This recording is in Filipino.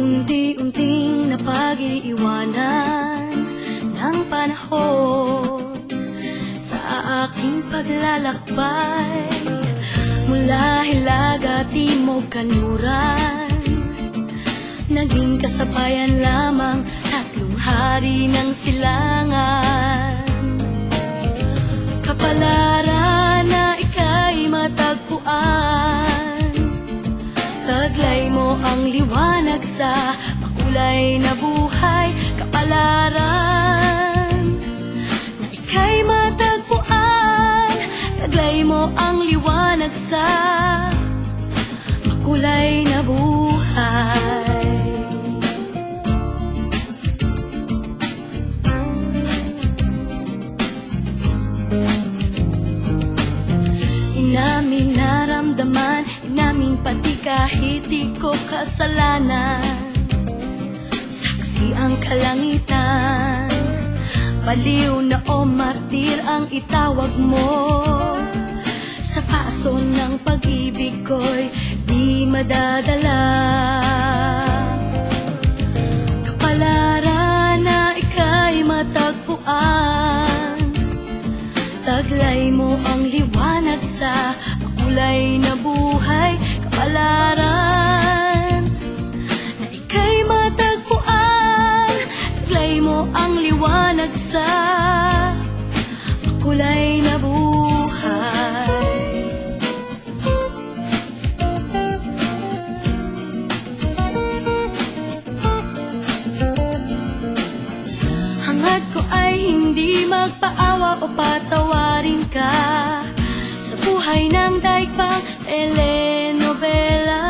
Unti-unting napag-iiwanan ng panahon sa aking paglalakbay, mula Hilaga, Timog, Kanluran. Naging kasabayan lamang tatlong hari ng silangan. Kapalaran na ika'y matagpuan, taglay mo ang liwanag sa makulay na buhay. Kapalaran na ika'y matagpuan, taglay mo ang liwanag sa makulay na buhay. Inaming naramdaman, inaming pati kahit di ko kasalanan. Saksi ang kalangitan, baliw na o martir ang itawag mo. Sa paso ng pag-ibig ko'y di madadala. Kapalaran na ika'y matagpuan, taglay mo ang liwanag sa makulay na buhay. Kapalaran na ika'y matagpuan, taglay mo ang liwanag sa makulay na buhay. Hangad ko ay hindi magpaawa o patawarin ka sa buhay ng daigpang telenovela.